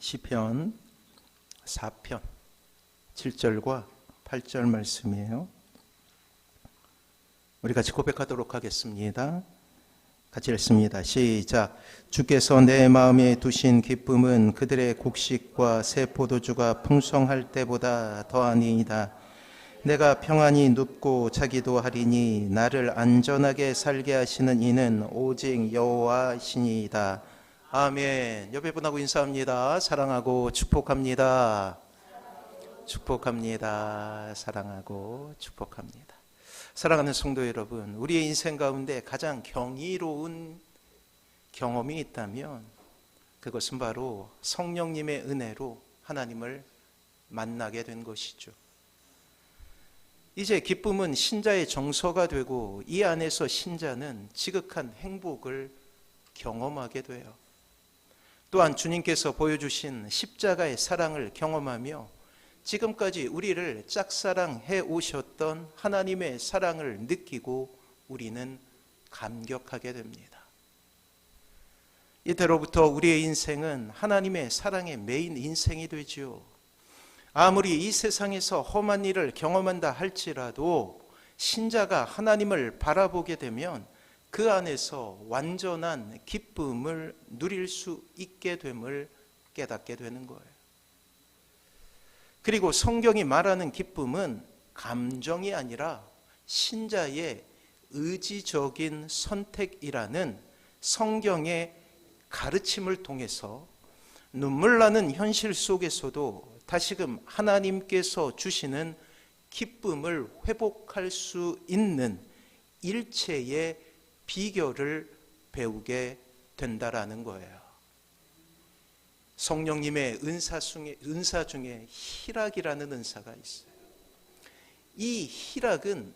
시편 4편 7절과 8절 말씀이에요. 우리 같이 고백하도록 하겠습니다. 같이 읽습니다. 시작. 주께서 내 마음에 두신 기쁨은 그들의 곡식과 새 포도주가 풍성할 때보다 더하니이다. 내가 평안히 눕고 자기도 하리니 나를 안전하게 살게 하시는 이는 오직 여호와시니이다. 아멘. 옆에 분하고 인사합니다. 사랑하고 축복합니다. 축복합니다. 사랑하고 축복합니다. 사랑하는 성도 여러분, 우리의 인생 가운데 가장 경이로운 경험이 있다면 그것은 바로 성령님의 은혜로 하나님을 만나게 된 것이죠. 이제 기쁨은 신자의 정서가 되고 이 안에서 신자는 지극한 행복을 경험하게 돼요. 또한 주님께서 보여주신 십자가의 사랑을 경험하며 지금까지 우리를 짝사랑해 오셨던 하나님의 사랑을 느끼고 우리는 감격하게 됩니다. 이때로부터 우리의 인생은 하나님의 사랑에 매인 인생이 되지요. 아무리 이 세상에서 험한 일을 경험한다 할지라도 신자가 하나님을 바라보게 되면 그 안에서 완전한 기쁨을 누릴 수 있게 됨을 깨닫게 되는 거예요. 그리고 성경이 말하는 기쁨은 감정이 아니라 신자의 의지적인 선택이라는 성경의 가르침을 통해서 눈물 나는 현실 속에서도 다시금 하나님께서 주시는 기쁨을 회복할 수 있는 일체의 비결을 배우게 된다라는 거예요. 성령님의 은사 중에 희락이라는 은사가 있어요. 이 희락은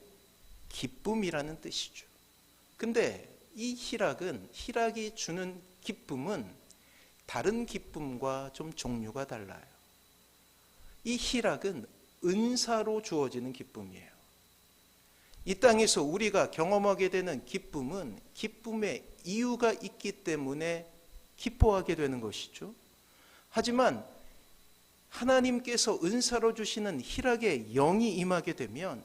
기쁨이라는 뜻이죠. 근데 이 희락이 주는 기쁨은 다른 기쁨과 좀 종류가 달라요. 이 희락은 은사로 주어지는 기쁨이에요. 이 땅에서 우리가 경험하게 되는 기쁨은 기쁨의 이유가 있기 때문에 기뻐하게 되는 것이죠. 하지만 하나님께서 은사로 주시는 희락의 영이 임하게 되면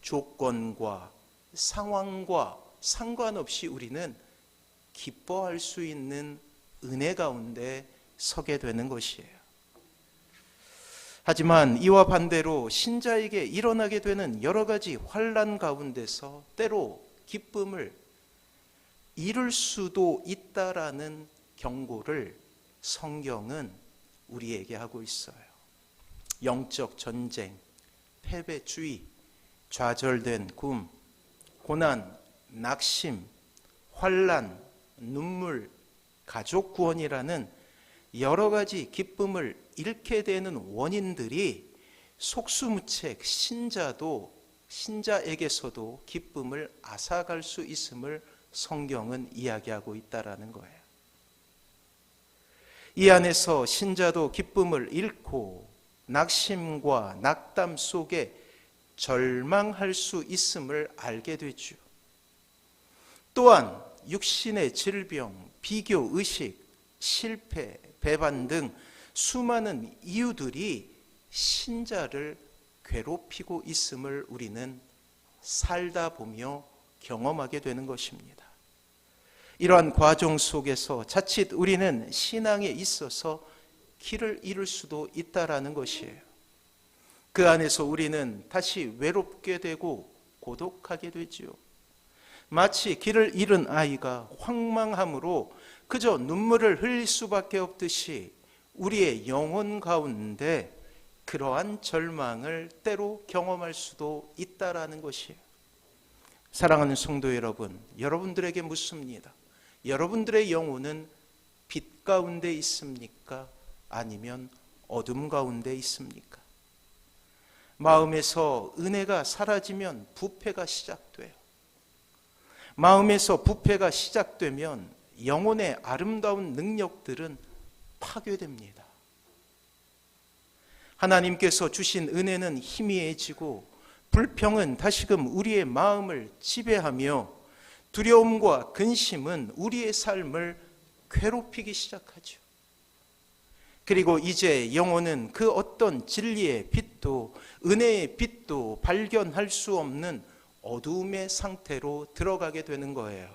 조건과 상황과 상관없이 우리는 기뻐할 수 있는 은혜 가운데 서게 되는 것이에요. 하지만 이와 반대로 신자에게 일어나게 되는 여러 가지 환난 가운데서 때로 기쁨을 잃을 수도 있다라는 경고를 성경은 우리에게 하고 있어요. 영적 전쟁, 패배주의, 좌절된 꿈, 고난, 낙심, 환난, 눈물, 가족 구원이라는 여러 가지 기쁨을 잃게 되는 원인들이 속수무책 신자에게서도 기쁨을 앗아갈 수 있음을 성경은 이야기하고 있다라는 거예요. 이 안에서 신자도 기쁨을 잃고 낙심과 낙담 속에 절망할 수 있음을 알게 되죠. 또한 육신의 질병, 비교의식, 실패, 배반 등 수많은 이유들이 신자를 괴롭히고 있음을 우리는 살다 보며 경험하게 되는 것입니다. 이러한 과정 속에서 자칫 우리는 신앙에 있어서 길을 잃을 수도 있다라는 것이에요. 그 안에서 우리는 다시 외롭게 되고 고독하게 되지요. 마치 길을 잃은 아이가 황망함으로 그저 눈물을 흘릴 수밖에 없듯이 우리의 영혼 가운데 그러한 절망을 때로 경험할 수도 있다라는 것이에요. 사랑하는 성도 여러분, 여러분들에게 묻습니다. 여러분들의 영혼은 빛 가운데 있습니까? 아니면 어둠 가운데 있습니까? 마음에서 은혜가 사라지면 부패가 시작돼요. 마음에서 부패가 시작되면 영혼의 아름다운 능력들은 파괴됩니다. 하나님께서 주신 은혜는 희미해지고 불평은 다시금 우리의 마음을 지배하며 두려움과 근심은 우리의 삶을 괴롭히기 시작하죠. 그리고 이제 영혼은 그 어떤 진리의 빛도 은혜의 빛도 발견할 수 없는 어두움의 상태로 들어가게 되는 거예요.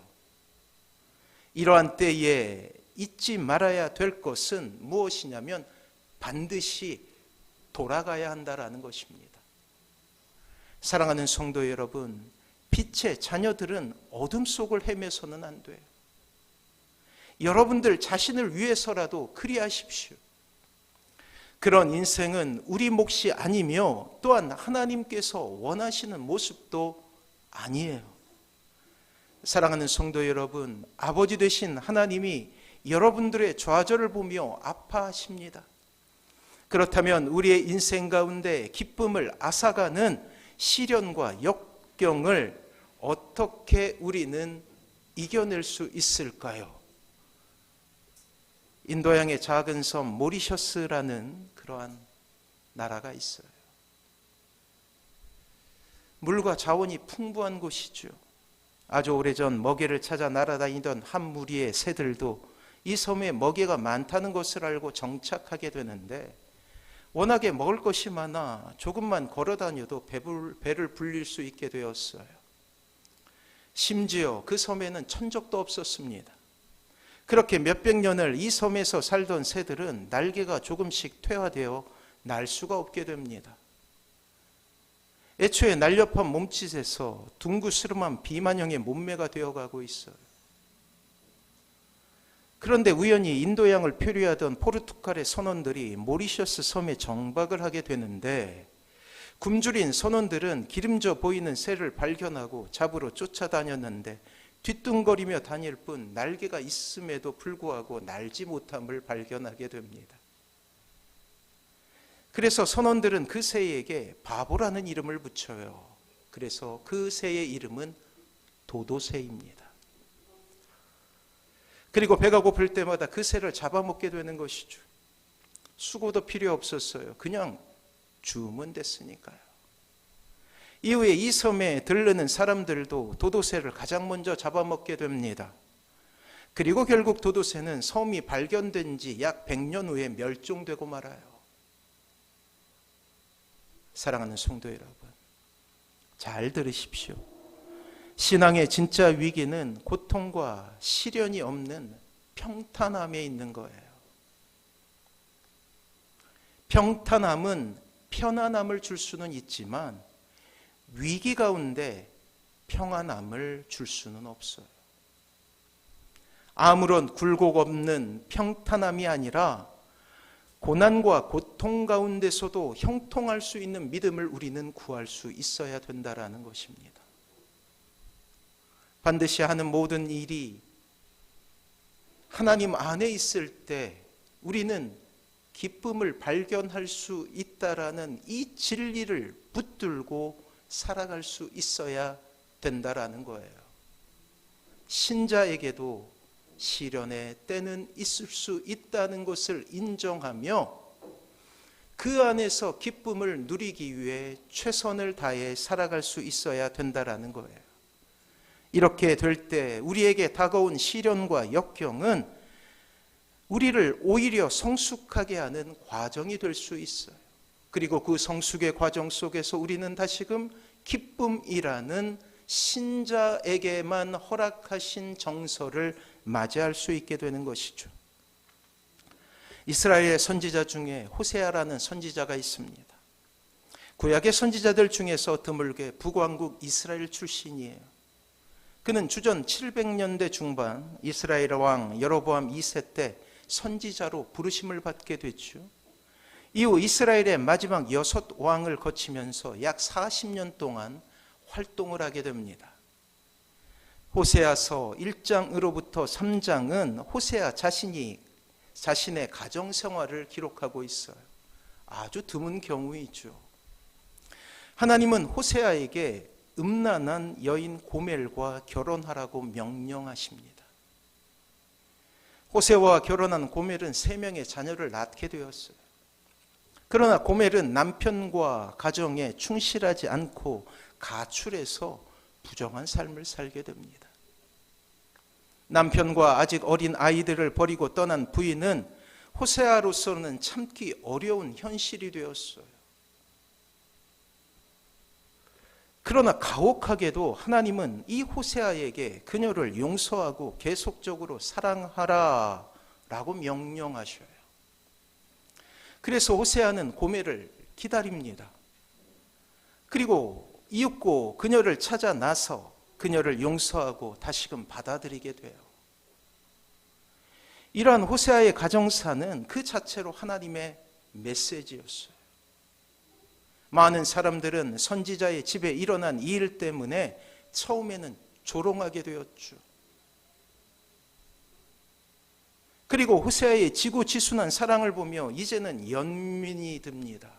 이러한 때에 잊지 말아야 될 것은 무엇이냐면 반드시 돌아가야 한다라는 것입니다. 사랑하는 성도 여러분, 빛의 자녀들은 어둠 속을 헤매서는 안 돼요. 여러분들 자신을 위해서라도 그리하십시오. 그런 인생은 우리 몫이 아니며 또한 하나님께서 원하시는 모습도 아니에요. 사랑하는 성도 여러분, 아버지 되신 하나님이 여러분들의 좌절을 보며 아파하십니다. 그렇다면 우리의 인생 가운데 기쁨을 앗아가는 시련과 역경을 어떻게 우리는 이겨낼 수 있을까요? 인도양의 작은 섬 모리셔스라는 그러한 나라가 있어요. 물과 자원이 풍부한 곳이죠. 아주 오래전 먹이를 찾아 날아다니던 한 무리의 새들도 이 섬에 먹이가 많다는 것을 알고 정착하게 되는데, 워낙에 먹을 것이 많아 조금만 걸어 다녀도 배를 불릴 수 있게 되었어요. 심지어 그 섬에는 천적도 없었습니다. 그렇게 몇백 년을 이 섬에서 살던 새들은 날개가 조금씩 퇴화되어 날 수가 없게 됩니다. 애초에 날렵한 몸짓에서 둥그스름한 비만형의 몸매가 되어가고 있어요. 그런데 우연히 인도양을 표류하던 포르투갈의 선원들이 모리셔스 섬에 정박을 하게 되는데, 굶주린 선원들은 기름져 보이는 새를 발견하고 잡으러 쫓아다녔는데 뒤뚱거리며 다닐 뿐 날개가 있음에도 불구하고 날지 못함을 발견하게 됩니다. 그래서 선원들은 그 새에게 바보라는 이름을 붙여요. 그래서 그 새의 이름은 도도새입니다. 그리고 배가 고플 때마다 그 새를 잡아먹게 되는 것이죠. 수고도 필요 없었어요. 그냥 주면 됐으니까요. 이후에 이 섬에 들르는 사람들도 도도새를 가장 먼저 잡아먹게 됩니다. 그리고 결국 도도새는 섬이 발견된 지 약 100년 후에 멸종되고 말아요. 사랑하는 성도 여러분, 잘 들으십시오. 신앙의 진짜 위기는 고통과 시련이 없는 평탄함에 있는 거예요. 평탄함은 편안함을 줄 수는 있지만 위기 가운데 평안함을 줄 수는 없어요. 아무런 굴곡 없는 평탄함이 아니라 고난과 고통 가운데서도 형통할 수 있는 믿음을 우리는 구할 수 있어야 된다라는 것입니다. 반드시 하는 모든 일이 하나님 안에 있을 때 우리는 기쁨을 발견할 수 있다라는 이 진리를 붙들고 살아갈 수 있어야 된다라는 거예요. 신자에게도 시련의 때는 있을 수 있다는 것을 인정하며 그 안에서 기쁨을 누리기 위해 최선을 다해 살아갈 수 있어야 된다라는 거예요. 이렇게 될 때 우리에게 다가온 시련과 역경은 우리를 오히려 성숙하게 하는 과정이 될 수 있어요. 그리고 그 성숙의 과정 속에서 우리는 다시금 기쁨이라는 신자에게만 허락하신 정서를 맞이할 수 있게 되는 것이죠. 이스라엘의 선지자 중에 호세아라는 선지자가 있습니다. 구약의 선지자들 중에서 드물게 북왕국 이스라엘 출신이에요. 그는 주전 700년대 중반 이스라엘 왕 여로보암 2세 때 선지자로 부르심을 받게 됐죠. 이후 이스라엘의 마지막 6왕을 거치면서 약 40년 동안 활동을 하게 됩니다. 호세아서 1장으로부터 3장은 호세아 자신이 자신의 가정생활을 기록하고 있어요. 아주 드문 경우이죠. 하나님은 호세아에게 음란한 여인 고멜과 결혼하라고 명령하십니다. 호세아와 결혼한 고멜은 3명의 자녀를 낳게 되었어요. 그러나 고멜은 남편과 가정에 충실하지 않고 가출해서 부정한 삶을 살게 됩니다. 남편과 아직 어린 아이들을 버리고 떠난 부인은 호세아로서는 참기 어려운 현실이 되었어요. 그러나 가혹하게도 하나님은 이 호세아에게 그녀를 용서하고 계속적으로 사랑하라 라고 명령하셔요. 그래서 호세아는 고멜을 기다립니다. 그리고 이윽고 그녀를 찾아 나서 그녀를 용서하고 다시금 받아들이게 돼요. 이러한 호세아의 가정사는 그 자체로 하나님의 메시지였어요. 많은 사람들은 선지자의 집에 일어난 이 일 때문에 처음에는 조롱하게 되었죠. 그리고 호세아의 지고지순한 사랑을 보며 이제는 연민이 듭니다.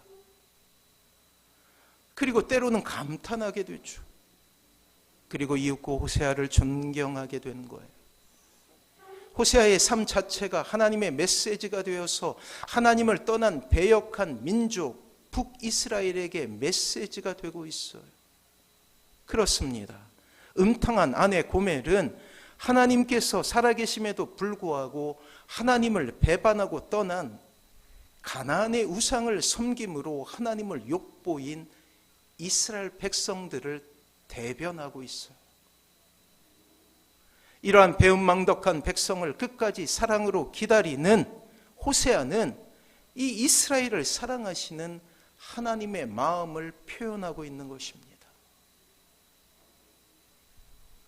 그리고 때로는 감탄하게 되죠. 그리고 이윽고 호세아를 존경하게 된 거예요. 호세아의 삶 자체가 하나님의 메시지가 되어서 하나님을 떠난 배역한 민족 북이스라엘에게 메시지가 되고 있어요. 그렇습니다. 음탕한 아내 고멜은 하나님께서 살아계심에도 불구하고 하나님을 배반하고 떠난 가나안의 우상을 섬김으로 하나님을 욕보인 이스라엘 백성들을 대변하고 있어요. 이러한 배은망덕한 백성을 끝까지 사랑으로 기다리는 호세아는 이 이스라엘을 사랑하시는 하나님의 마음을 표현하고 있는 것입니다.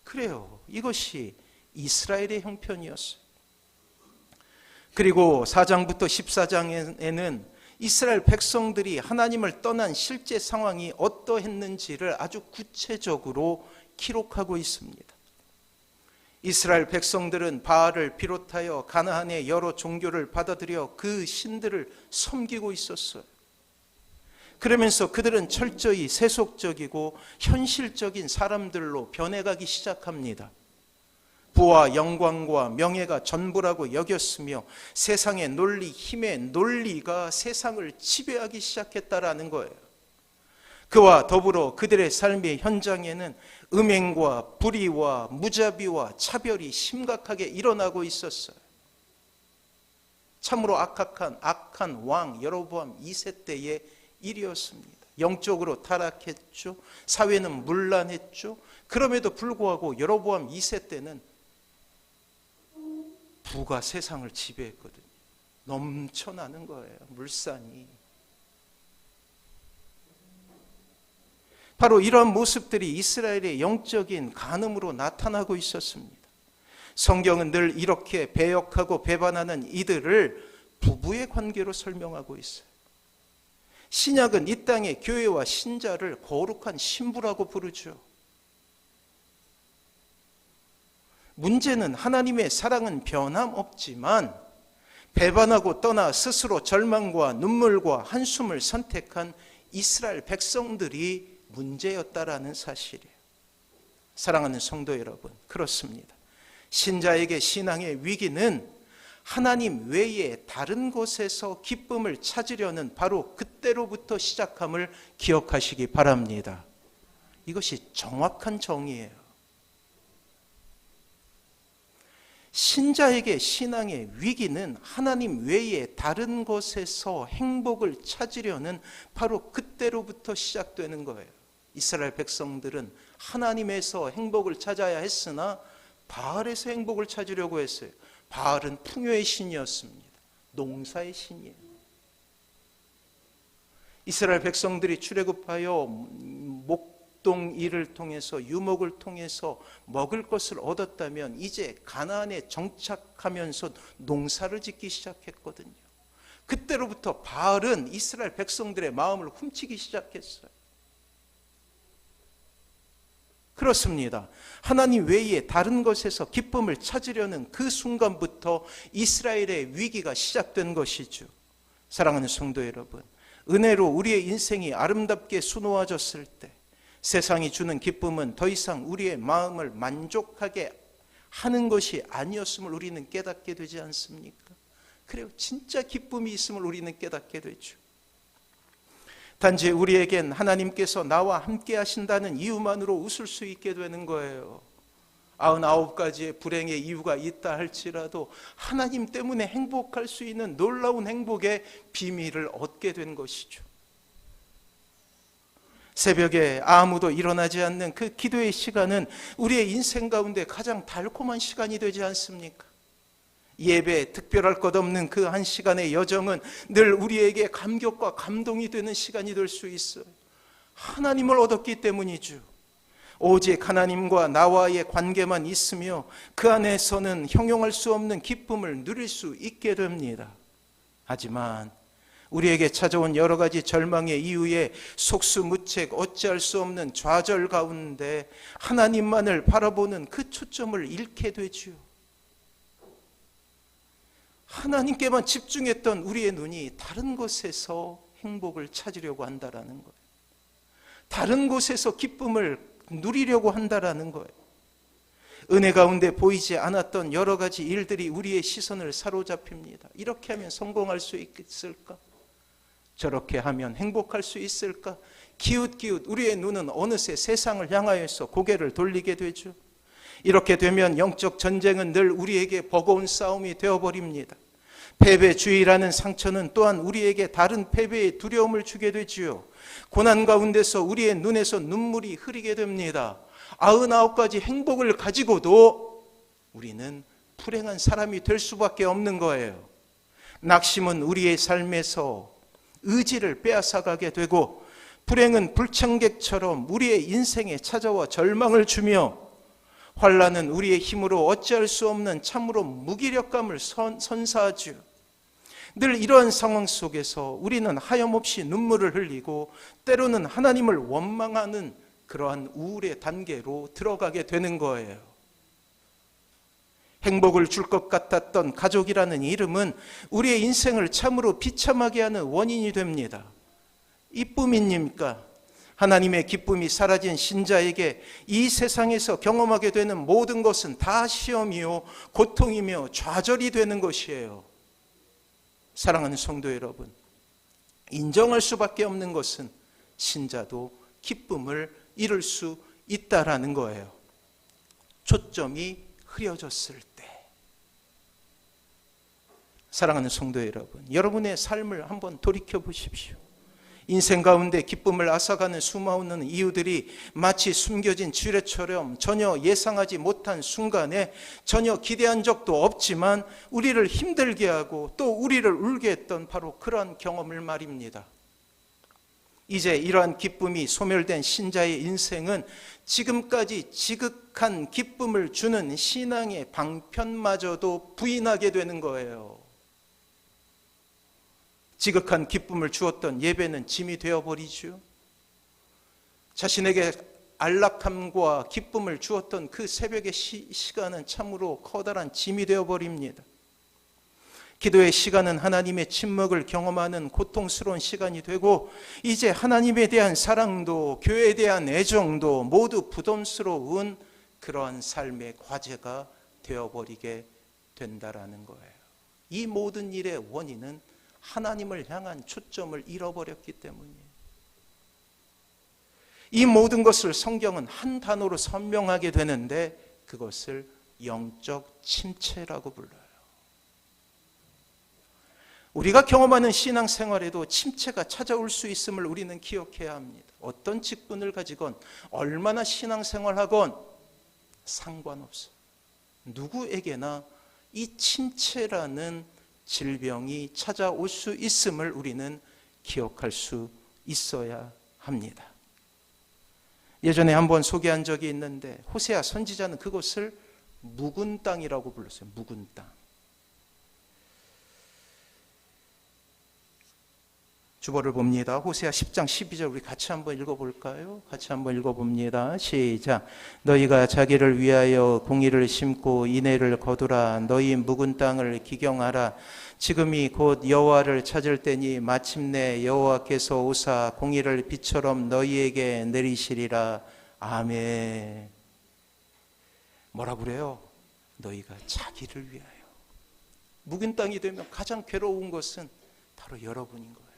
그래요. 이것이 이스라엘의 형편이었어요. 그리고 4장부터 14장에는 이스라엘 백성들이 하나님을 떠난 실제 상황이 어떠했는지를 아주 구체적으로 기록하고 있습니다. 이스라엘 백성들은 바알을 비롯하여 가나안의 여러 종교를 받아들여 그 신들을 섬기고 있었어요. 그러면서 그들은 철저히 세속적이고 현실적인 사람들로 변해가기 시작합니다. 부와 영광과 명예가 전부라고 여겼으며 세상의 논리, 힘의 논리가 세상을 지배하기 시작했다라는 거예요. 그와 더불어 그들의 삶의 현장에는 음행과 불의와 무자비와 차별이 심각하게 일어나고 있었어요. 참으로 악한 왕 여로보암 2세 때의 일이었습니다. 영적으로 타락했죠. 사회는 문란했죠. 그럼에도 불구하고 여로보암 2세 때는 부가 세상을 지배했거든요. 넘쳐나는 거예요. 물산이. 바로 이런 모습들이 이스라엘의 영적인 간음으로 나타나고 있었습니다. 성경은 늘 이렇게 배역하고 배반하는 이들을 부부의 관계로 설명하고 있어요. 신약은 이 땅의 교회와 신자를 거룩한 신부라고 부르죠. 문제는 하나님의 사랑은 변함없지만 배반하고 떠나 스스로 절망과 눈물과 한숨을 선택한 이스라엘 백성들이 문제였다라는 사실이에요. 사랑하는 성도 여러분, 그렇습니다. 신자에게 신앙의 위기는 하나님 외에 다른 곳에서 기쁨을 찾으려는 바로 그때로부터 시작함을 기억하시기 바랍니다. 이것이 정확한 정의예요. 신자에게 신앙의 위기는 하나님 외에 다른 곳에서 행복을 찾으려는 바로 그때로부터 시작되는 거예요. 이스라엘 백성들은 하나님에서 행복을 찾아야 했으나 바알에서 행복을 찾으려고 했어요. 바알은 풍요의 신이었습니다. 농사의 신이에요. 이스라엘 백성들이 출애굽하여 목동 일을 통해서 유목을 통해서 먹을 것을 얻었다면 이제 가나안에 정착하면서 농사를 짓기 시작했거든요. 그때로부터 바알은 이스라엘 백성들의 마음을 훔치기 시작했어요. 그렇습니다. 하나님 외에 다른 것에서 기쁨을 찾으려는 그 순간부터 이스라엘의 위기가 시작된 것이죠. 사랑하는 성도 여러분, 은혜로 우리의 인생이 아름답게 수놓아졌을 때 세상이 주는 기쁨은 더 이상 우리의 마음을 만족하게 하는 것이 아니었음을 우리는 깨닫게 되지 않습니까? 그래요. 진짜 기쁨이 있음을 우리는 깨닫게 되죠. 단지 우리에겐 하나님께서 나와 함께 하신다는 이유만으로 웃을 수 있게 되는 거예요. 99가지의 불행의 이유가 있다 할지라도 하나님 때문에 행복할 수 있는 놀라운 행복의 비밀을 얻게 된 것이죠. 새벽에 아무도 일어나지 않는 그 기도의 시간은 우리의 인생 가운데 가장 달콤한 시간이 되지 않습니까? 예배, 특별할 것 없는 그 한 시간의 여정은 늘 우리에게 감격과 감동이 되는 시간이 될 수 있어요. 하나님을 얻었기 때문이죠. 오직 하나님과 나와의 관계만 있으며 그 안에서는 형용할 수 없는 기쁨을 누릴 수 있게 됩니다. 하지만 우리에게 찾아온 여러 가지 절망의 이유에 속수무책 어찌할 수 없는 좌절 가운데 하나님만을 바라보는 그 초점을 잃게 되지요. 하나님께만 집중했던 우리의 눈이 다른 곳에서 행복을 찾으려고 한다라는 거예요. 다른 곳에서 기쁨을 누리려고 한다라는 거예요. 은혜 가운데 보이지 않았던 여러 가지 일들이 우리의 시선을 사로잡힙니다. 이렇게 하면 성공할 수 있을까? 저렇게 하면 행복할 수 있을까? 기웃기웃 우리의 눈은 어느새 세상을 향하여서 고개를 돌리게 되죠. 이렇게 되면 영적 전쟁은 늘 우리에게 버거운 싸움이 되어버립니다. 패배주의라는 상처는 또한 우리에게 다른 패배의 두려움을 주게 되지요. 고난 가운데서 우리의 눈에서 눈물이 흐르게 됩니다. 99가지 행복을 가지고도 우리는 불행한 사람이 될 수밖에 없는 거예요. 낙심은 우리의 삶에서 의지를 빼앗아가게 되고, 불행은 불청객처럼 우리의 인생에 찾아와 절망을 주며, 환난은 우리의 힘으로 어찌할 수 없는 참으로 무기력감을 선사하죠. 늘 이러한 상황 속에서 우리는 하염없이 눈물을 흘리고 때로는 하나님을 원망하는 그러한 우울의 단계로 들어가게 되는 거예요. 행복을 줄 것 같았던 가족이라는 이름은 우리의 인생을 참으로 비참하게 하는 원인이 됩니다. 이뿐입니까? 하나님의 기쁨이 사라진 신자에게 이 세상에서 경험하게 되는 모든 것은 다 시험이요 고통이며 좌절이 되는 것이에요. 사랑하는 성도 여러분, 인정할 수밖에 없는 것은 신자도 기쁨을 잃을 수 있다라는 거예요. 초점이 흐려졌을 때. 사랑하는 성도 여러분, 여러분의 삶을 한번 돌이켜 보십시오. 인생 가운데 기쁨을 앗아가는 수많은 이유들이 마치 숨겨진 지뢰처럼 전혀 예상하지 못한 순간에 전혀 기대한 적도 없지만 우리를 힘들게 하고 또 우리를 울게 했던 바로 그러한 경험을 말입니다. 이제 이러한 기쁨이 소멸된 신자의 인생은 지금까지 지극한 기쁨을 주는 신앙의 방편마저도 부인하게 되는 거예요. 지극한 기쁨을 주었던 예배는 짐이 되어버리죠. 자신에게 안락함과 기쁨을 주었던 그 새벽의 시간은 참으로 커다란 짐이 되어버립니다. 기도의 시간은 하나님의 침묵을 경험하는 고통스러운 시간이 되고, 이제 하나님에 대한 사랑도 교회에 대한 애정도 모두 부담스러운 그러한 삶의 과제가 되어버리게 된다라는 거예요. 이 모든 일의 원인은 하나님을 향한 초점을 잃어버렸기 때문이에요. 이 모든 것을 성경은 한 단어로 설명하게 되는데 그것을 영적 침체라고 불러요. 우리가 경험하는 신앙생활에도 침체가 찾아올 수 있음을 우리는 기억해야 합니다. 어떤 직분을 가지건 얼마나 신앙생활하건 상관없어요. 누구에게나 이 침체라는 질병이 찾아올 수 있음을 우리는 기억할 수 있어야 합니다. 예전에 한번 소개한 적이 있는데 호세아 선지자는 그것을 묵은 땅이라고 불렀어요. 묵은 땅. 주보를 봅니다. 호세아 10장 12절 우리 같이 한번 읽어볼까요? 같이 한번 읽어봅니다. 시작. 너희가 자기를 위하여 공의를 심고 인애를 거두라. 너희 묵은 땅을 기경하라. 지금이 곧 여호와를 찾을 때니 마침내 여호와께서 오사 공의를 비처럼 너희에게 내리시리라. 아멘. 뭐라 그래요? 너희가 자기를 위하여. 묵은 땅이 되면 가장 괴로운 것은 바로 여러분인 거예요.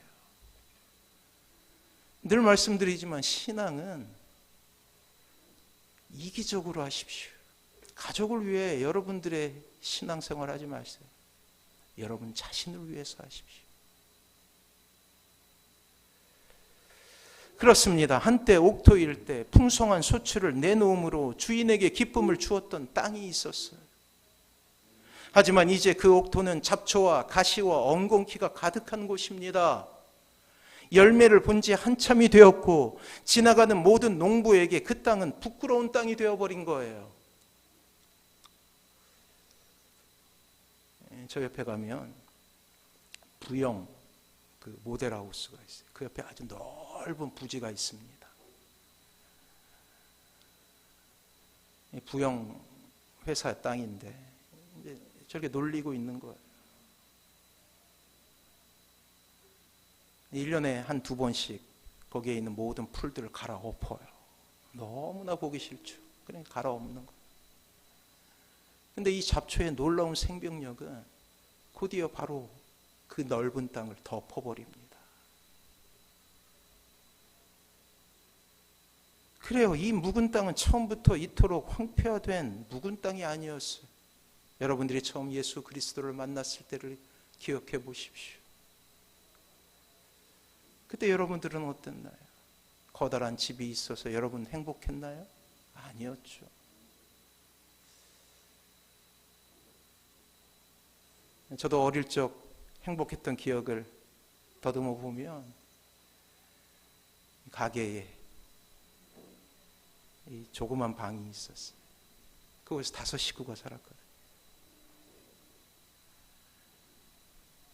늘 말씀드리지만 신앙은 이기적으로 하십시오. 가족을 위해 여러분들의 신앙생활 하지 마세요. 여러분 자신을 위해서 하십시오. 그렇습니다. 한때 옥토 일대 풍성한 소출을 내놓음으로 주인에게 기쁨을 주었던 땅이 있었어요. 하지만 이제 그 옥토는 잡초와 가시와 엉겅퀴가 가득한 곳입니다. 열매를 본 지 한참이 되었고 지나가는 모든 농부에게 그 땅은 부끄러운 땅이 되어버린 거예요. 저 옆에 가면 부영 그 모델하우스가 있어요. 그 옆에 아주 넓은 부지가 있습니다. 부영 회사 땅인데 이제 저렇게 놀리고 있는 거예요. 1년에 한두 번씩 거기에 있는 모든 풀들을 갈아엎어요. 너무나 보기 싫죠. 그냥 갈아엎는 거예요. 근데 이 잡초의 놀라운 생명력은 곧이어 바로 그 넓은 땅을 덮어버립니다. 그래요. 이 묵은 땅은 처음부터 이토록 황폐화된 묵은 땅이 아니었어요. 여러분들이 처음 예수 그리스도를 만났을 때를 기억해 보십시오. 그때 여러분들은 어땠나요? 커다란 집이 있어서 여러분 행복했나요? 아니었죠. 저도 어릴 적 행복했던 기억을 더듬어 보면 가게에 이 조그만 방이 있었어요. 그곳에서 5 식구가 살았거든요.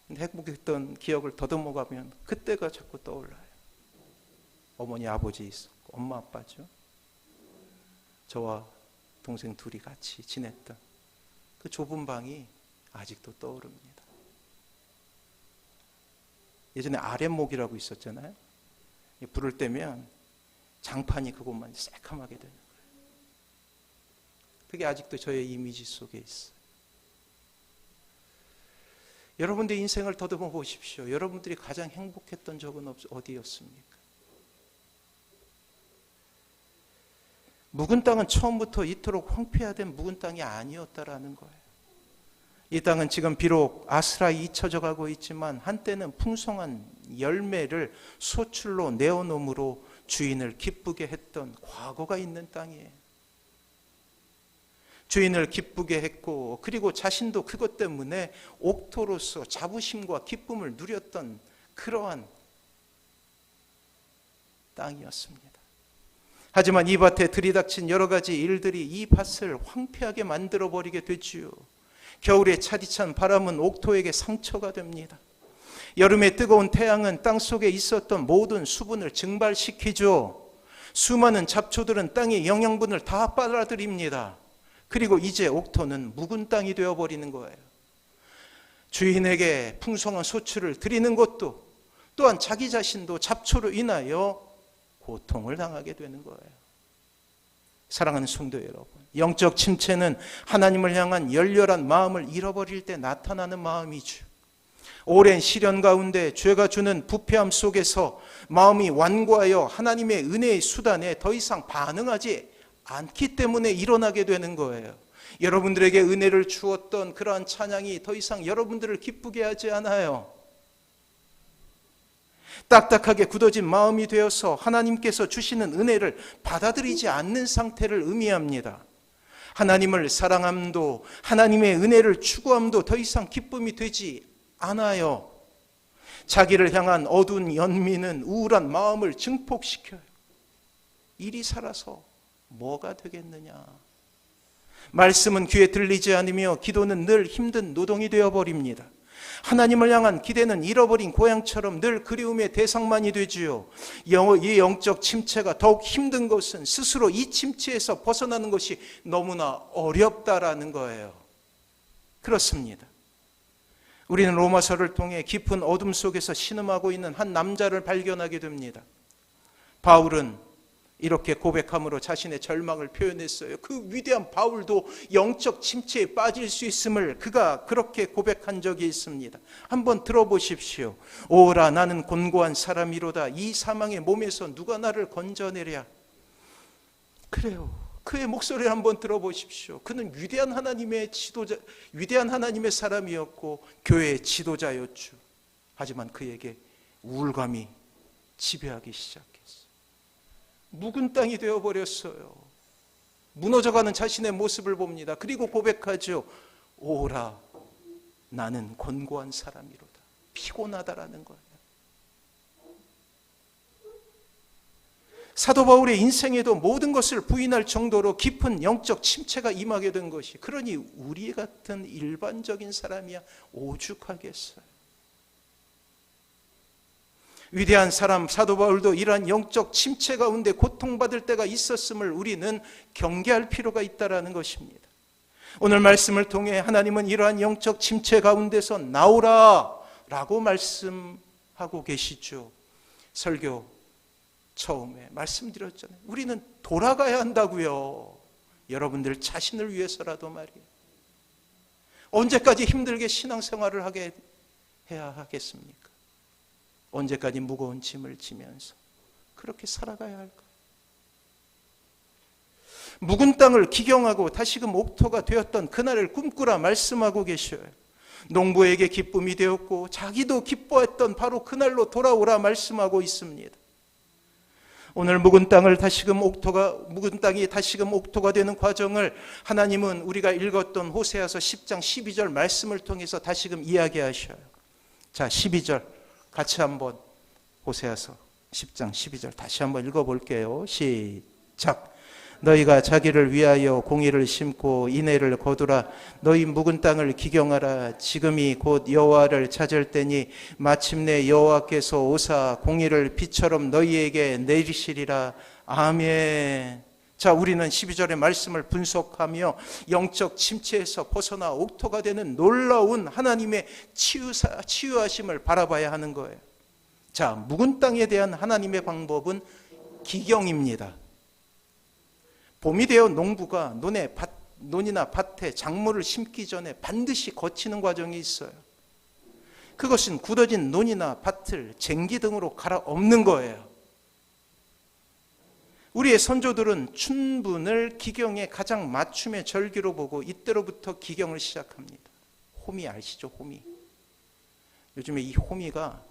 근데 행복했던 기억을 더듬어 가면 그때가 자꾸 떠올라요. 어머니 아버지 있었고 엄마 아빠죠. 저와 동생 둘이 같이 지냈던 그 좁은 방이 아직도 떠오릅니다. 예전에 아랫목이라고 있었잖아요. 불을 떼면 장판이 그곳만 새카맣게 되는 거예요. 그게 아직도 저의 이미지 속에 있어요. 여러분들의 인생을 더듬어 보십시오. 여러분들이 가장 행복했던 적은 어디였습니까? 묵은 땅은 처음부터 이토록 황폐화된 묵은 땅이 아니었다라는 거예요. 이 땅은 지금 비록 아스라이 잊혀져 가고 있지만 한때는 풍성한 열매를 소출로 내어놓음으로 주인을 기쁘게 했던 과거가 있는 땅이에요. 주인을 기쁘게 했고 그리고 자신도 그것 때문에 옥토로서 자부심과 기쁨을 누렸던 그러한 땅이었습니다. 하지만 이 밭에 들이닥친 여러 가지 일들이 이 밭을 황폐하게 만들어버리게 되지요. 겨울에 차디찬 바람은 옥토에게 상처가 됩니다. 여름의 뜨거운 태양은 땅속에 있었던 모든 수분을 증발시키죠. 수많은 잡초들은 땅의 영양분을 다 빨아들입니다. 그리고 이제 옥토는 묵은 땅이 되어버리는 거예요. 주인에게 풍성한 소출을 드리는 것도 또한 자기 자신도 잡초로 인하여 고통을 당하게 되는 거예요. 사랑하는 성도 여러분, 영적 침체는 하나님을 향한 열렬한 마음을 잃어버릴 때 나타나는 마음이죠. 오랜 시련 가운데 죄가 주는 부패함 속에서 마음이 완고하여 하나님의 은혜의 수단에 더 이상 반응하지 않기 때문에 일어나게 되는 거예요. 여러분들에게 은혜를 주었던 그러한 찬양이 더 이상 여러분들을 기쁘게 하지 않아요. 딱딱하게 굳어진 마음이 되어서 하나님께서 주시는 은혜를 받아들이지 않는 상태를 의미합니다. 하나님을 사랑함도 하나님의 은혜를 추구함도 더 이상 기쁨이 되지 않아요. 자기를 향한 어두운 연민은 우울한 마음을 증폭시켜요. 이리 살아서 뭐가 되겠느냐. 말씀은 귀에 들리지 않으며 기도는 늘 힘든 노동이 되어버립니다. 하나님을 향한 기대는 잃어버린 고향처럼 늘 그리움의 대상만이 되지요. 이 영적 침체가 더욱 힘든 것은 스스로 이 침체에서 벗어나는 것이 너무나 어렵다라는 거예요. 그렇습니다. 우리는 로마서를 통해 깊은 어둠 속에서 신음하고 있는 한 남자를 발견하게 됩니다. 바울은 이렇게 고백함으로 자신의 절망을 표현했어요. 그 위대한 바울도 영적 침체에 빠질 수 있음을 그가 그렇게 고백한 적이 있습니다. 한번 들어보십시오. 오라 나는 곤고한 사람이로다. 이 사망의 몸에서 누가 나를 건져내랴. 그래요. 그의 목소리를 한번 들어보십시오. 그는 위대한 하나님의 지도자, 위대한 하나님의 사람이었고 교회의 지도자였죠. 하지만 그에게 우울감이 지배하기 시작했어요. 묵은 땅이 되어버렸어요. 무너져가는 자신의 모습을 봅니다. 그리고 고백하죠. 오라, 나는 권고한 사람이로다. 피곤하다라는 거예요. 사도 바울의 인생에도 모든 것을 부인할 정도로 깊은 영적 침체가 임하게 된 것이, 그러니 우리 같은 일반적인 사람이야 오죽하겠어요. 위대한 사람 사도 바울도 이러한 영적 침체 가운데 고통받을 때가 있었음을 우리는 경계할 필요가 있다는 것입니다. 오늘 말씀을 통해 하나님은 이러한 영적 침체 가운데서 나오라 라고 말씀하고 계시죠. 설교 처음에 말씀드렸잖아요. 우리는 돌아가야 한다고요. 여러분들 자신을 위해서라도 말이에요. 언제까지 힘들게 신앙생활을 해야 하겠습니까? 언제까지 무거운 짐을 지면서 그렇게 살아가야 할까요? 묵은 땅을 기경하고 다시금 옥토가 되었던 그날을 꿈꾸라 말씀하고 계셔요. 농부에게 기쁨이 되었고 자기도 기뻐했던 바로 그날로 돌아오라 말씀하고 있습니다. 오늘 묵은 땅이 다시금 옥토가 되는 과정을 하나님은 우리가 읽었던 호세아서 10장 12절 말씀을 통해서 다시금 이야기하셔요. 자, 12절 같이 한번 호세아서 10장 12절 다시 한번 읽어볼게요. 시작. 너희가 자기를 위하여 공의를 심고 인애를 거두라. 너희 묵은 땅을 기경하라. 지금이 곧 여호와를 찾을 때니 마침내 여호와께서 오사 공의를 비처럼 너희에게 내리시리라. 아멘. 자, 우리는 12절의 말씀을 분석하며 영적 침체에서 벗어나 옥토가 되는 놀라운 하나님의 치유하심을 바라봐야 하는 거예요. 자, 묵은 땅에 대한 하나님의 방법은 기경입니다. 봄이 되어 농부가 논이나 밭에 작물을 심기 전에 반드시 거치는 과정이 있어요. 그것은 굳어진 논이나 밭을 쟁기 등으로 갈아엎는 거예요. 우리의 선조들은 춘분을 기경의 가장 맞춤의 절기로 보고 이때로부터 기경을 시작합니다. 호미 아시죠? 호미. 요즘에 이 호미가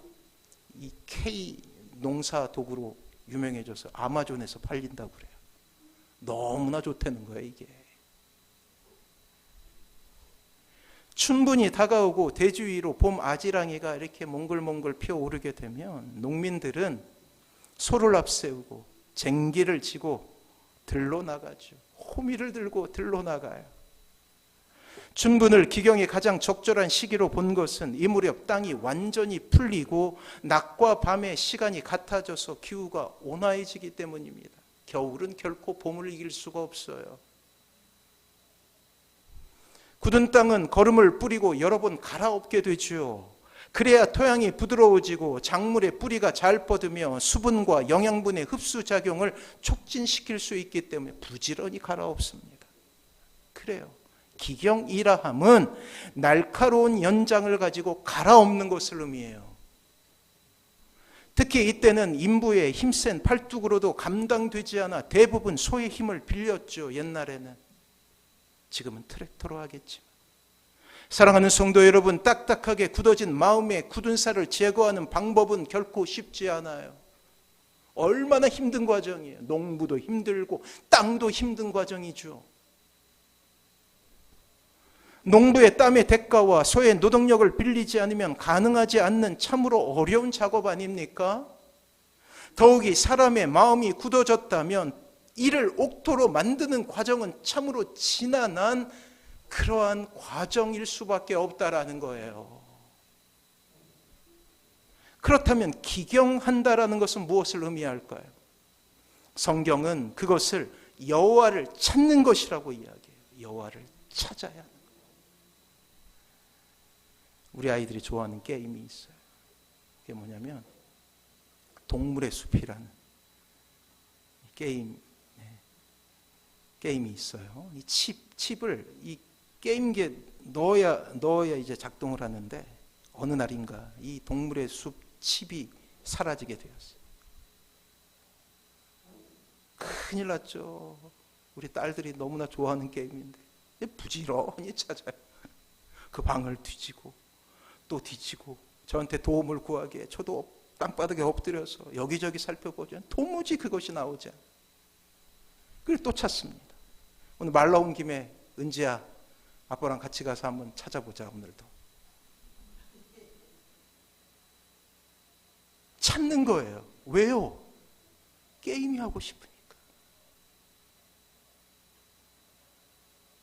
이 K 농사 도구로 유명해져서 아마존에서 팔린다고 그래요. 너무나 좋다는 거예요, 이게. 춘분이 다가오고 대지 위로 봄 아지랑이가 이렇게 몽글몽글 피어오르게 되면 농민들은 소를 앞세우고 쟁기를 지고 들러 나가죠. 호미를 들고 들러 나가요. 춘분을 기경이 가장 적절한 시기로 본 것은 이 무렵 땅이 완전히 풀리고 낮과 밤의 시간이 같아져서 기후가 온화해지기 때문입니다. 겨울은 결코 봄을 이길 수가 없어요. 굳은 땅은 거름을 뿌리고 여러 번 갈아엎게 되죠. 그래야 토양이 부드러워지고 작물의 뿌리가 잘 뻗으며 수분과 영양분의 흡수 작용을 촉진시킬 수 있기 때문에 부지런히 갈아엎습니다. 그래요. 기경이라 함은 날카로운 연장을 가지고 갈아엎는 것을 의미해요. 특히 이때는 인부의 힘센 팔뚝으로도 감당되지 않아 대부분 소의 힘을 빌렸죠. 옛날에는. 지금은 트랙터로 하겠지만. 사랑하는 성도 여러분, 딱딱하게 굳어진 마음의 굳은 살을 제거하는 방법은 결코 쉽지 않아요. 얼마나 힘든 과정이에요. 농부도 힘들고 땅도 힘든 과정이죠. 농부의 땀의 대가와 소의 노동력을 빌리지 않으면 가능하지 않는 참으로 어려운 작업 아닙니까? 더욱이 사람의 마음이 굳어졌다면 이를 옥토로 만드는 과정은 참으로 지난한 그러한 과정일 수밖에 없다라는 거예요. 그렇다면 기경한다라는 것은 무엇을 의미할까요? 성경은 그것을 여호와를 찾는 것이라고 이야기해요. 여호와를 찾아야 하는 거예요. 우리 아이들이 좋아하는 게임이 있어요. 그게 뭐냐면 동물의 숲이라는 게임이 있어요. 이 칩을 이 게임기에 넣어야 이제 작동을 하는데 어느 날인가 이 동물의 숲 칩이 사라지게 되었어요. 큰일 났죠. 우리 딸들이 너무나 좋아하는 게임인데 부지런히 찾아요. 그 방을 뒤지고 또 뒤지고 저한테 도움을 구하기에 저도 땅바닥에 엎드려서 여기저기 살펴보죠. 도무지 그것이 나오지 않아요. 그래서 또 찾습니다. 오늘 말 나온 김에 은지야, 아빠랑 같이 가서 한번 찾아보자. 오늘도 찾는 거예요. 왜요? 게임이 하고 싶으니까.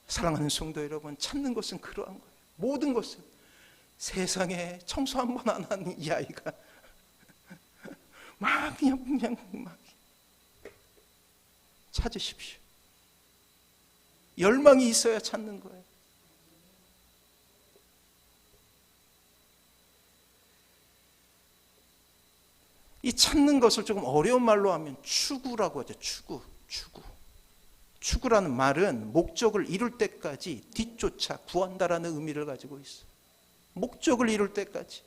사랑하는 성도 여러분, 찾는 것은 그러한 거예요. 모든 것은 세상에 청소 한 번 안 하는 이 아이가 막 찾으십시오. 열망이 있어야 찾는 거예요. 이 찾는 것을 조금 어려운 말로 하면 추구라고 하죠. 추구라는 말은 목적을 이룰 때까지 뒤쫓아 구한다라는 의미를 가지고 있어요. 목적을 이룰 때까지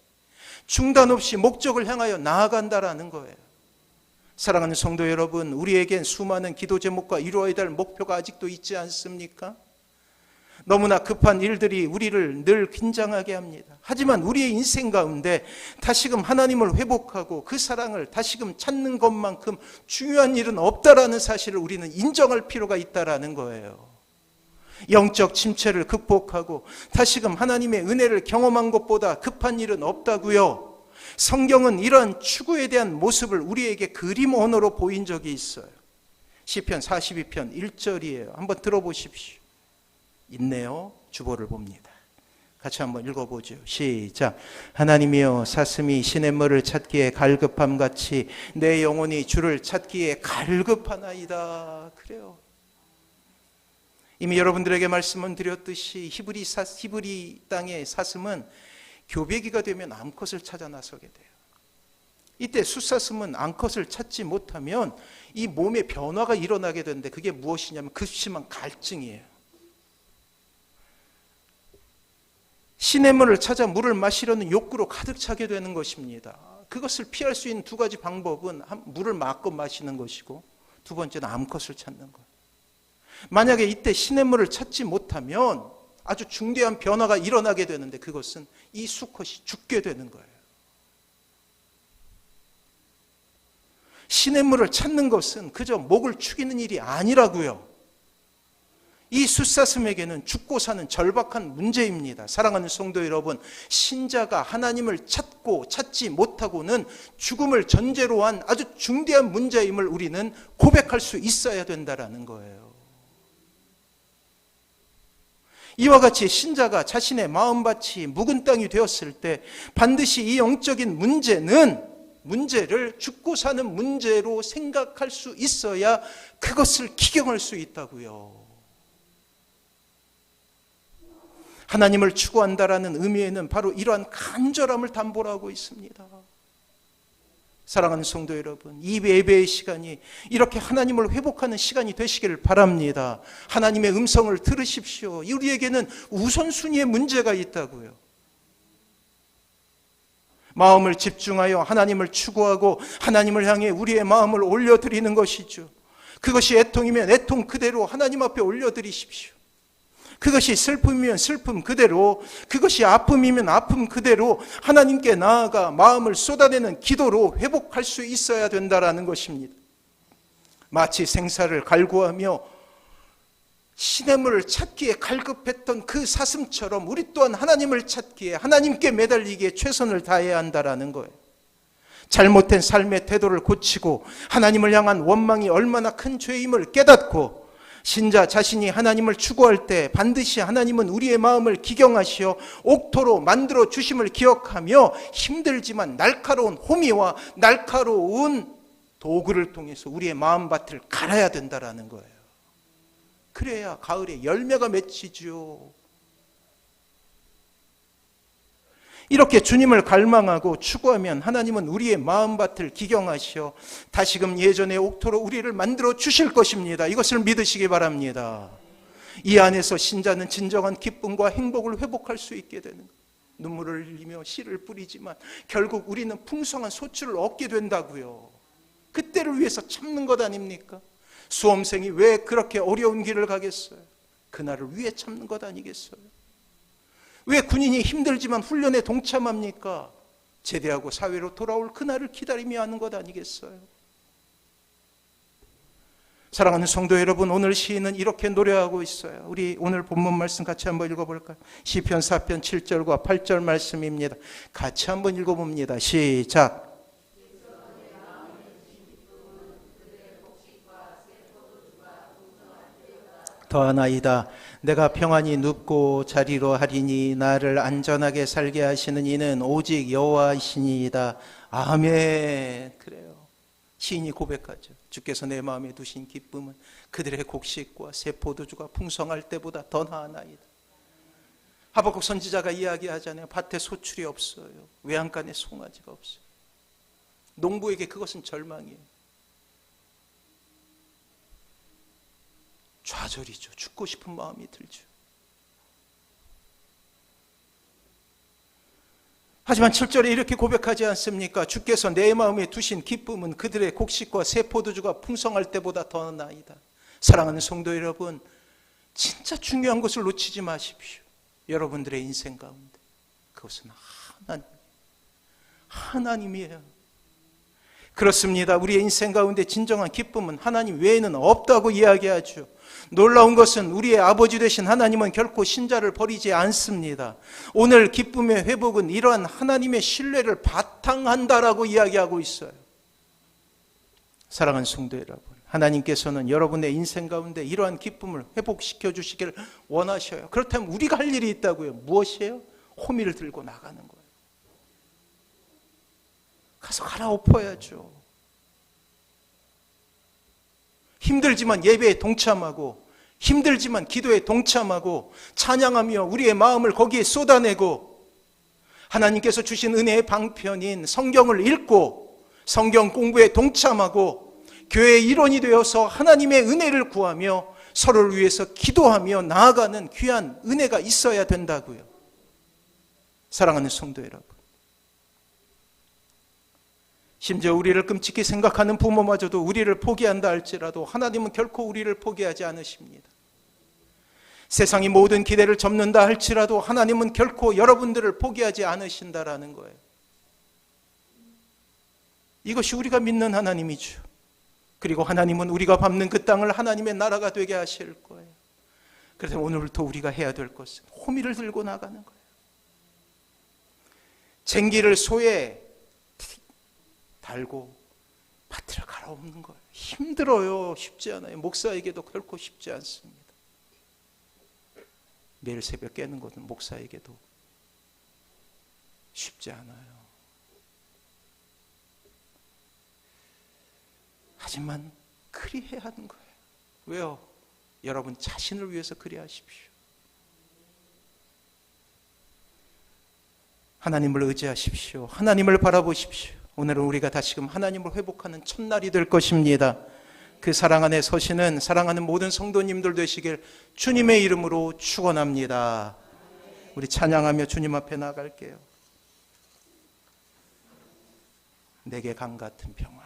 중단 없이 목적을 향하여 나아간다라는 거예요. 사랑하는 성도 여러분, 우리에겐 수많은 기도 제목과 이루어야 될 목표가 아직도 있지 않습니까? 너무나 급한 일들이 우리를 늘 긴장하게 합니다. 하지만 우리의 인생 가운데 다시금 하나님을 회복하고 그 사랑을 다시금 찾는 것만큼 중요한 일은 없다라는 사실을 우리는 인정할 필요가 있다라는 거예요. 영적 침체를 극복하고 다시금 하나님의 은혜를 경험한 것보다 급한 일은 없다고요. 성경은 이러한 추구에 대한 모습을 우리에게 그림 언어로 보인 적이 있어요. 시편 42편 1절이에요. 한번 들어보십시오. 있네요. 주보를 봅니다. 같이 한번 읽어보죠. 시작. 하나님이여, 사슴이 시냇물을 찾기에 갈급함같이 내 영혼이 주를 찾기에 갈급하나이다. 그래요. 이미 여러분들에게 말씀을 드렸듯이 히브리 땅의 사슴은 교배기가 되면 암컷을 찾아 나서게 돼요. 이때 숫사슴은 암컷을 찾지 못하면 이 몸의 변화가 일어나게 되는데 그게 무엇이냐면 급심한 갈증이에요. 시냇물을 찾아 물을 마시려는 욕구로 가득 차게 되는 것입니다. 그것을 피할 수 있는 두 가지 방법은 물을 마음껏 마시는 것이고, 두 번째는 암컷을 찾는 것. 만약에 이때 시냇물을 찾지 못하면 아주 중대한 변화가 일어나게 되는데 그것은 이 수컷이 죽게 되는 거예요. 시냇물을 찾는 것은 그저 목을 축이는 일이 아니라고요. 이 숫사슴에게는 죽고 사는 절박한 문제입니다. 사랑하는 성도 여러분, 신자가 하나님을 찾지 못하고는 죽음을 전제로 한 아주 중대한 문제임을 우리는 고백할 수 있어야 된다는 거예요. 이와 같이 신자가 자신의 마음밭이 묵은 땅이 되었을 때 반드시 이 영적인 문제를 죽고 사는 문제로 생각할 수 있어야 그것을 기경할 수 있다고요. 하나님을 추구한다라는 의미에는 바로 이러한 간절함을 담보로 하고 있습니다. 사랑하는 성도 여러분, 이 예배의 시간이 이렇게 하나님을 회복하는 시간이 되시기를 바랍니다. 하나님의 음성을 들으십시오. 우리에게는 우선순위의 문제가 있다고요. 마음을 집중하여 하나님을 추구하고 하나님을 향해 우리의 마음을 올려드리는 것이죠. 그것이 애통이면 애통 그대로 하나님 앞에 올려드리십시오. 그것이 슬픔이면 슬픔 그대로, 그것이 아픔이면 아픔 그대로 하나님께 나아가 마음을 쏟아내는 기도로 회복할 수 있어야 된다라는 것입니다. 마치 생사를 갈구하며 시냇물을 찾기에 갈급했던 그 사슴처럼 우리 또한 하나님을 찾기에, 하나님께 매달리기에 최선을 다해야 한다라는 거예요. 잘못된 삶의 태도를 고치고 하나님을 향한 원망이 얼마나 큰 죄임을 깨닫고, 신자 자신이 하나님을 추구할 때 반드시 하나님은 우리의 마음을 기경하시어 옥토로 만들어 주심을 기억하며 힘들지만 날카로운 호미와 날카로운 도구를 통해서 우리의 마음밭을 갈아야 된다라는 거예요. 그래야 가을에 열매가 맺히죠. 이렇게 주님을 갈망하고 추구하면 하나님은 우리의 마음밭을 기경하시어 다시금 예전의 옥토로 우리를 만들어 주실 것입니다. 이것을 믿으시기 바랍니다. 이 안에서 신자는 진정한 기쁨과 행복을 회복할 수 있게 되는 거예요. 눈물을 흘리며 씨를 뿌리지만 결국 우리는 풍성한 소출을 얻게 된다고요. 그때를 위해서 참는 것 아닙니까? 수험생이 왜 그렇게 어려운 길을 가겠어요? 그날을 위해 참는 것 아니겠어요? 왜 군인이 힘들지만 훈련에 동참합니까? 제대하고 사회로 돌아올 그날을 기다리며 하는 것 아니겠어요? 사랑하는 성도 여러분, 오늘 시인은 이렇게 노래하고 있어요. 우리 오늘 본문 말씀 같이 한번 읽어볼까요? 시편 4편 7절과 8절 말씀입니다. 같이 한번 읽어봅니다. 시작. 더하나이다. 내가 평안히 눕고 자리로 하리니 나를 안전하게 살게 하시는 이는 오직 여호와이시니이다. 아멘. 그래요. 시인이 고백하죠. 주께서 내 마음에 두신 기쁨은 그들의 곡식과 새 포도주가 풍성할 때보다 더 나아나이다. 하박국 선지자가 이야기하잖아요. 밭에 소출이 없어요. 외양간에 송아지가 없어요. 농부에게 그것은 절망이에요. 좌절이죠. 죽고 싶은 마음이 들죠. 하지만 7절에 이렇게 고백하지 않습니까? 주께서 내 마음에 두신 기쁨은 그들의 곡식과 새 포도주가 풍성할 때보다 더 나이다. 사랑하는 성도 여러분, 진짜 중요한 것을 놓치지 마십시오. 여러분들의 인생 가운데 그것은 하나님이에요. 그렇습니다. 우리의 인생 가운데 진정한 기쁨은 하나님 외에는 없다고 이야기하죠. 놀라운 것은 우리의 아버지 되신 하나님은 결코 신자를 버리지 않습니다. 오늘 기쁨의 회복은 이러한 하나님의 신뢰를 바탕한다라고 이야기하고 있어요. 사랑하는 성도 여러분, 하나님께서는 여러분의 인생 가운데 이러한 기쁨을 회복시켜 주시기를 원하셔요. 그렇다면 우리가 할 일이 있다고요. 무엇이에요? 호미를 들고 나가는 거예요. 가서 갈아엎어야죠. 힘들지만 예배에 동참하고, 힘들지만 기도에 동참하고, 찬양하며 우리의 마음을 거기에 쏟아내고, 하나님께서 주신 은혜의 방편인 성경을 읽고 성경 공부에 동참하고 교회의 일원이 되어서 하나님의 은혜를 구하며 서로를 위해서 기도하며 나아가는 귀한 은혜가 있어야 된다고요. 사랑하는 성도 여러분, 심지어 우리를 끔찍히 생각하는 부모마저도 우리를 포기한다 할지라도 하나님은 결코 우리를 포기하지 않으십니다. 세상이 모든 기대를 접는다 할지라도 하나님은 결코 여러분들을 포기하지 않으신다라는 거예요. 이것이 우리가 믿는 하나님이죠. 그리고 하나님은 우리가 밟는 그 땅을 하나님의 나라가 되게 하실 거예요. 그래서 오늘부터 우리가 해야 될 것은 호미를 들고 나가는 거예요. 쟁기를 소에 달고 밭을 갈아엎는 거예요. 힘들어요. 쉽지 않아요. 목사에게도 결코 쉽지 않습니다. 매일 새벽 깨는 것은 목사에게도 쉽지 않아요. 하지만 그리해야 하는 거예요. 왜요? 여러분 자신을 위해서 그리하십시오. 하나님을 의지하십시오. 하나님을 바라보십시오. 오늘은 우리가 다시금 하나님을 회복하는 첫날이 될 것입니다. 그 사랑 안에 서시는 사랑하는 모든 성도님들 되시길 주님의 이름으로 축원합니다. 우리 찬양하며 주님 앞에 나갈게요. 내게 강 같은 평화.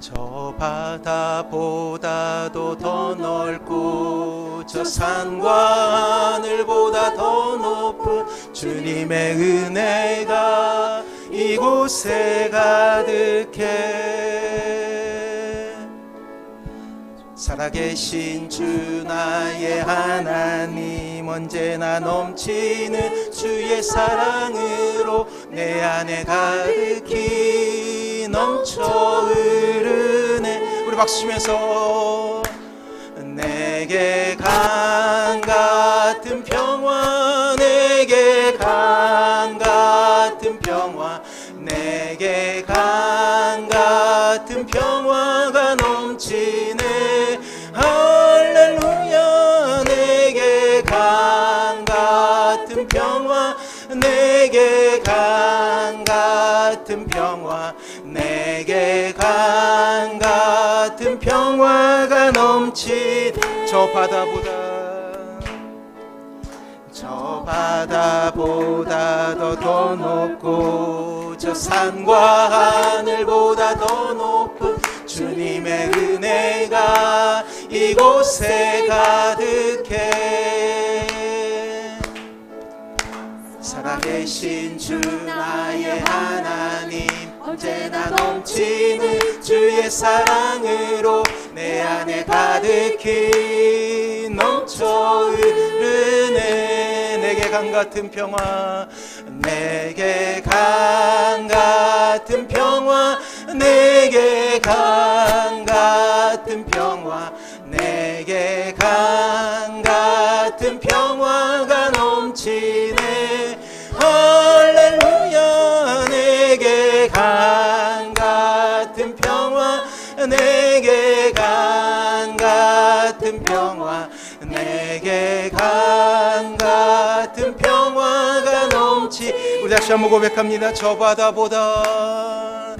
저 바다보다도 더 넓고 저 산과 하늘보다 더 높은 주님의 은혜가 이곳에 가득해. 살아계신 주 나의 하나님, 언제나 넘치는 주의 사랑으로 내 안에 가득히 넘쳐 흐르네. 우리 박수 치면서 내게 강 같은 평화, 내게 강 같은 평화, 내게 강 같은 평화가 넘치네. 할렐루야. 내게 강 같은 평화, 내게 강 같은 평화, 내게 강 같은 평화가 넘치. 저 바다보다 더 높고 산과 하늘보다 더 높은 주님의 은혜가 이곳에 가득해. 살아계신 주 나의 하나님, 언제나 넘치는 주의 사랑으로 내 안에 가득히 넘쳐 흐르네. 내게 강 같은 평화, 내게 강 같은 평화, 내게 강 같은 평화, 내게 강 같은 평화가 넘치네. 할렐루야. 내게 강 같은 평화, 내게 강 같은 평화, 내게 강 같은 평화가 넘치. 우리 다시 한번 고백합니다. 저 바다보다도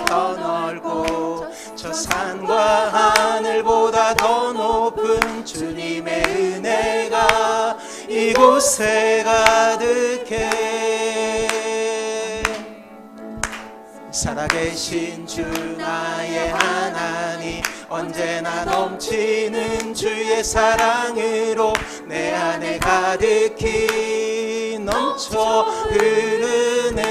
더 넓고 저 산과 하늘보다 더 높은 주님의 은혜가 이곳에 가득해. 살아계신 주 나의 하나님, 언제나 넘치는 주의 사랑으로 내 안에 가득히 넘쳐 흐르네.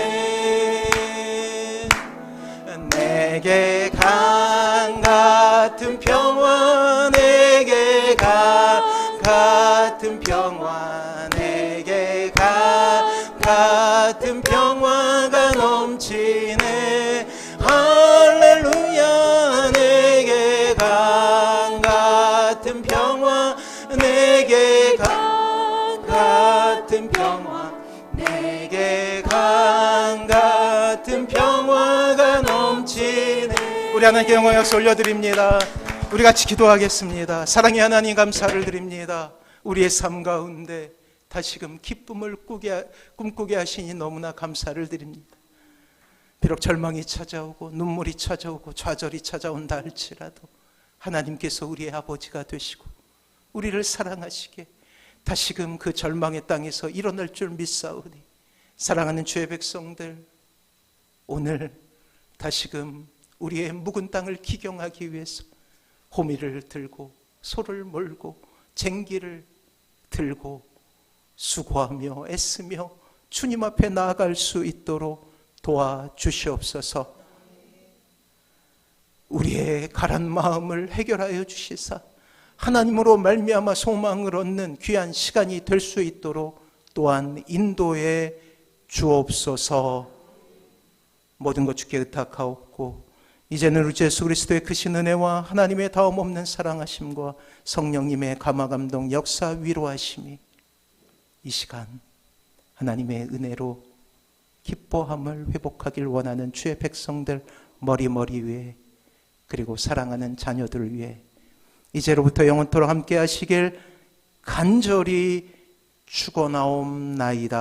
내게 강 같은 평화, 내게 강 같은 평화, 내게 강 같은 평화가 넘치네. 할렐루야. 내게 강 같은 평화, 내게 강 같은 평화, 내게 강 같은 평화가 넘치네. 우리 하나님께 영광 역사 올려드립니다. 우리 같이 기도하겠습니다. 사랑의 하나님, 감사를 드립니다. 우리의 삶 가운데 다시금 기쁨을 꿈꾸게 하시니 너무나 감사를 드립니다. 비록 절망이 찾아오고 눈물이 찾아오고 좌절이 찾아온다 할지라도 하나님께서 우리의 아버지가 되시고 우리를 사랑하시게 다시금 그 절망의 땅에서 일어날 줄 믿사오니, 사랑하는 주의 백성들, 오늘 다시금 우리의 묵은 땅을 기경하기 위해서 호미를 들고 소를 몰고 쟁기를 들고 수고하며 애쓰며 주님 앞에 나아갈 수 있도록 도와주시옵소서. 우리의 가란 마음을 해결하여 주시사 하나님으로 말미암아 소망을 얻는 귀한 시간이 될 수 있도록 또한 인도해 주옵소서. 모든 것 주께 의탁하옵고 이제는 우리 예수 그리스도의 크신 은혜와 하나님의 다음없는 사랑하심과 성령님의 감화감동 역사 위로하심이 이 시간 하나님의 은혜로 기뻐함을 회복하길 원하는 주의 백성들 머리 위에, 그리고 사랑하는 자녀들 위에 이제로부터 영원토록 함께 하시길 간절히 축원하옵나이다.